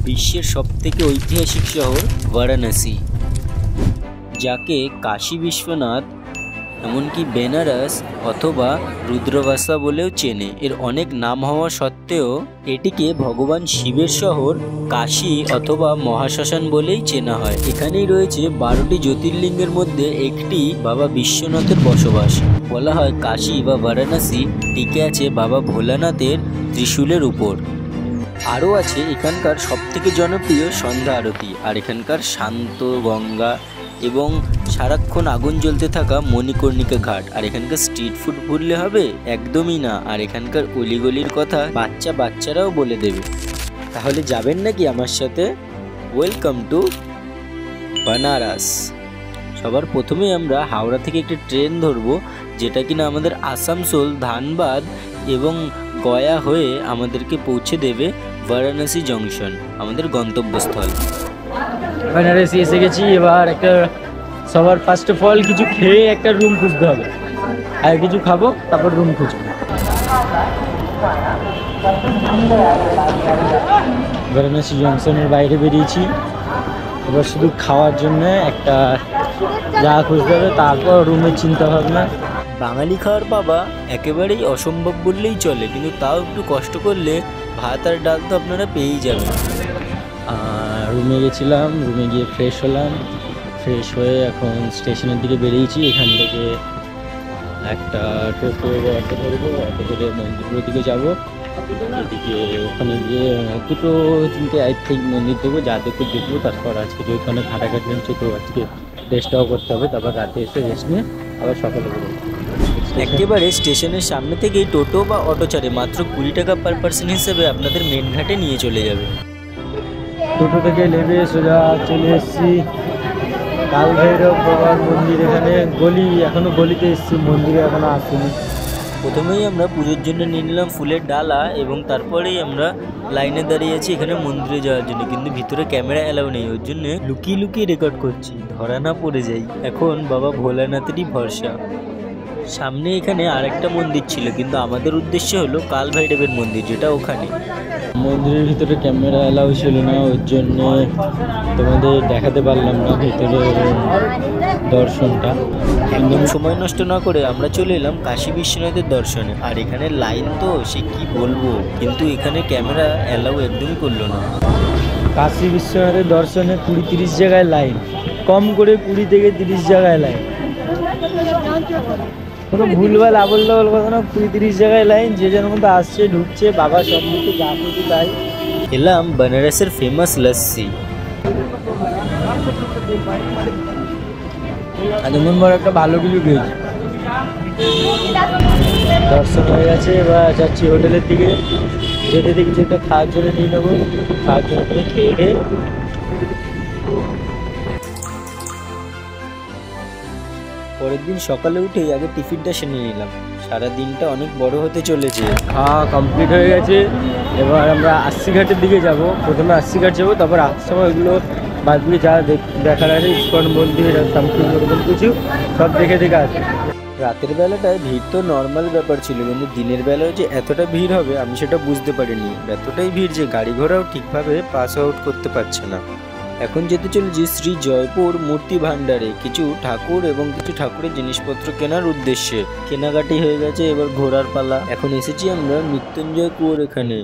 বিশ্বের সবথেকে ঐতিহাসিক শহর বারাণসী, যাকে কাশী বিশ্বনাথ, এমনকি বেনারস অথবা রুদ্রবাসা বলেও চেনে। এর অনেক নাম হওয়া সত্ত্বেও এটিকে ভগবান শিবের শহর কাশী অথবা মহাশ্মশান বলেই চেনা হয়। এখানেই রয়েছে 12টি জ্যোতির্লিঙ্গের মধ্যে একটি বাবা বিশ্বনাথের বসবাস। বলা হয় কাশী বা বারাণসী টিকে আছে বাবা ভোলানাথের ত্রিশূলের উপর। আরও আছে এখানকার সবথেকে জনপ্রিয় সন্ধ্যা আরতি, আর এখানকার শান্ত গঙ্গা এবং সারাক্ষণ আগুন জ্বলতে থাকা মণিকর্ণিকা ঘাট। আর এখানকার স্ট্রিট ফুড ভুললে হবে? একদমই না। আর এখানকার অলিগলির কথা বাচ্চারাও বলে দেবে। তাহলে যাবেন নাকি আমার সাথে? Welcome to Banaras. সবার প্রথমেই আমরা হাওড়া থেকে একটি ট্রেন ধরবো, যেটা কিনা আমাদের আসানসোল, ধানবাদ এবং গয়া হয়ে আমাদেরকে পৌঁছে দেবে বারাণসী জংশন, আমাদের গন্তব্যস্থল। বেনারসি এসে গেছি। এবার একটা সবার ফার্স্ট অফ অল কিছু খেয়ে একটা রুম খুঁজতে হবে, আর কিছু খাবো তারপর রুম খুঁজবো। বারাণসী জংশনের বাইরে বেরিয়েছি, এবার শুধু খাওয়ার জন্য একটা জায়গা খুঁজতে হবে, তারপর রুমের চিন্তা ভাবনা। বাঙালি খাওয়ার বাবা একেবারেই অসম্ভব বললেই চলে, কিন্তু তাও একটু কষ্ট করলে ভাত আর ডাল তো আপনারা পেয়েই যাবেন। রুমে গেছিলাম, রুমে গিয়ে ফ্রেশ হলাম, ফ্রেশ হয়ে এখন স্টেশনের দিকে বেরিয়েছি। এখান থেকে একটা টোটো বা অটো ধরবো, অটো ধরে মন্দিরের দিকে যাবো। এদিকে ওখানে গিয়ে 2-3টে আই থিঙ্ক মন্দির দেবো, যা দেখবো। তারপর আজকে যেহেতু অনেক ঘাটাঘাটি হচ্ছে, তো আজকে রেস্টটাও করতে হবে, তারপর রাতে এসে রেস্ট নিয়ে আবার সকালে বেরোবো। একেবারে স্টেশনের সামনে থেকেই টোটো বা অটো ছাড়ে মাত্র 20 টাকা পার পার্সন হিসেবে আপনাদের মেন ঘাটে নিয়ে চলে যাবে। টোটো থেকে নেমে সোজা চলে এসেছি কাল ভৈরব বাবার মন্দির। এখানে এখনো গলিতে এসেছি, মন্দিরে এখনো আসিনি। প্রথমেই আমরা পুজোর জন্য নিয়ে নিলাম ফুলের ডালা, এবং তারপরেই আমরা লাইনে দাঁড়িয়ে আছি এখানে মন্দিরে যাওয়ার জন্য। কিন্তু ভিতরে ক্যামেরা অ্যালাউ নেই, ওর জন্য লুকিয়ে রেকর্ড করছি, ধরা না পড়ে যাই। এখন বাবা ভোলানাথেরই ভরসা। সামনে এখানে আরেকটা মন্দির ছিল, কিন্তু আমাদের উদ্দেশ্য হলো কাল ভৈরবের মন্দির, যেটা ওখানে। মন্দিরের ভিতরে ক্যামেরা অ্যালাউ ছিল না, ওর জন্য তোমাদের দেখাতে পারলাম না ভিতরের দর্শনটা। একদম সময় নষ্ট না করে আমরা চলে এলাম কাশী বিশ্বনাথের দর্শনে। আর এখানে লাইন তো সে কি বলবো, কিন্তু এখানে ক্যামেরা অ্যালাউ একদমই করলো না। কাশী বিশ্বনাথের দর্শনে 20-30 জায়গায় লাইন, কম করে 20 থেকে 30 জায়গায় লাইন। কোনো ভুলভাল আবল তাবল কথা না, 20-30 জায়গায় লাইন। যে যার মধ্যে আসছে, ঢুকছে, বাবা সম্মুখে যা খুশি তাই। এলাম বেনারসের ফেমাস লস্যি। এমন বড় একটা ভালো কিছু খেয়েছি। দর্শন হয়ে গেছে, এবার যাচ্ছি হোটেলের দিকে। যেতে কিছু একটা খাওয়ার জন্য নিয়ে নেবো, খাওয়ার জন্য খেয়ে পরের দিন সকালে উঠেই আগে টিফিনটা সেরে নিলাম। সারা দিনটা অনেক বড় হতে চলেছে। খাওয়া কমপ্লিট হয়ে গেছে। এবার আমরা আশিঘাটের দিকে যাব। প্রথমে আশিঘাট যাবো, তারপর আসার সময় ওইগুলো বাদগুলি যা দেখার আছে, ইস্কন মন্দির সামথিং ওরকম কিছু সব দেখে আসবে। রাতের বেলাটায় ভিড় তো নর্মাল ব্যাপার ছিল, কিন্তু দিনের বেলায় যে এতটা ভিড় হবে আমি সেটা বুঝতে পারিনি। এতটাই ভিড় যে গাড়ি ঘোড়াও ঠিকভাবে পাস আউট করতে পারছে না। এখন যেতে চলেছি শ্রী জয়পুর মূর্তি ভাণ্ডারে কিছু ঠাকুর এবং কিছু ঠাকুরের জিনিসপত্র কেনার উদ্দেশ্যে। কেনাকাটি হয়ে গেছে, এবার ঘোরার পালা। এখন এসেছি আমরা মৃত্যুঞ্জয় কুয়োর এখানে।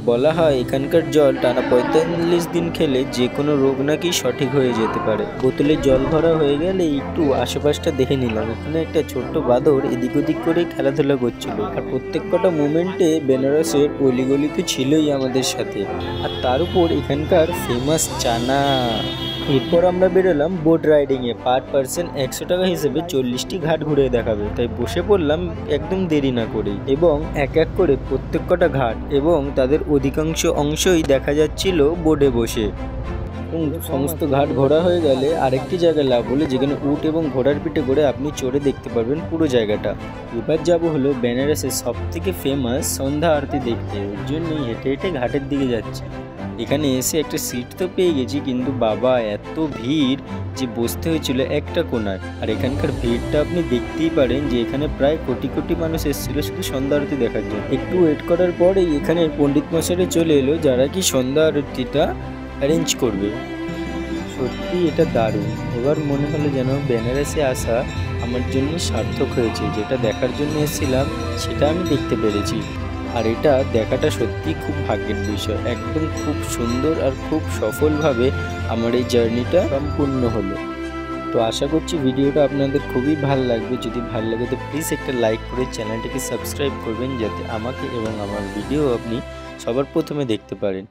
বলা হয় এখানকার জল টানা 45 দিন খেলে যে কোনো রোগ নাকি সঠিক হয়ে যেতে পারে। বোতলে জল ভরা হয়ে গেলে একটু আশেপাশটা দেখে নিলাম। এখানে একটা ছোট্ট বাঁদর এদিক ওদিক করে খেলাধুলা করছিল। আর প্রত্যেক কটা মোমেন্টে বেনারসের অলিগলিতে ছিলই আমাদের সাথে। আর তার উপর এখানকার ফেমাস চানা। এরপর আমরা বেরোলাম বোট রাইডিংয়ে। পার পার্সন 100 টাকা হিসেবে 40টি ঘাট ঘুরে দেখাবে, তাই বসে পড়লাম একদম দেরি না করেই। এবং এক এক করে প্রত্যেক কটা ঘাট এবং তাদের অধিকাংশ অংশই দেখা যাচ্ছিল বোটে বসে। সমস্ত ঘাট ঘোরা হয়ে গেলে আরেকটি জায়গায় লাভ হলো, যেখানে উট এবং ঘোড়ার পিঠে করে আপনি চড়ে দেখতে পারবেন পুরো জায়গাটা। এবার যাব হলো বেনারসের সব থেকে ফেমাস সন্ধ্যা আরতি দেখতে। ওর জন্যই হেঁটে হেঁটে ঘাটের দিকে যাচ্ছি। এখানে এসে একটা সিট তো পেয়ে গেছি, কিন্তু বাবা এত ভিড় যে বসতে হয়েছিল একটা কোনায়। আর এখানকার ভিড়টা আপনি দেখতেই পারেন যে এখানে প্রায় কোটি কোটি মানুষ এসেছিল শুধু সন্ধ্যা আরতি দেখার জন্য। একটু ওয়েট করার পরেই এখানে পণ্ডিত মশাইরা চলে এলো, যারা কি সন্ধ্যা আরতিটা অ্যারেঞ্জ করবে। সত্যি এটা দারুণ। এবার মনে হলো যেন বেনারসে আসা আমার জন্য সার্থক হয়েছে। যেটা দেখার জন্য এসেছিলাম সেটা আমি দেখতে পেরেছি। আর এটা দেখাটা সত্যিই খুব ভাগ্যের বিষয়। একদম খুব সুন্দর আর খুব সফলভাবে আমার এই জার্নিটা সম্পূর্ণ হলো। তো আশা করছি ভিডিওটা আপনাদের খুবই ভালো লাগবে। যদি ভালো লাগে তো প্লিজ একটা লাইক করে চ্যানেলটাকে সাবস্ক্রাইব করবেন, যাতে আমাকে এবং আমার ভিডিও আপনি সবার প্রথমে দেখতে পারেন।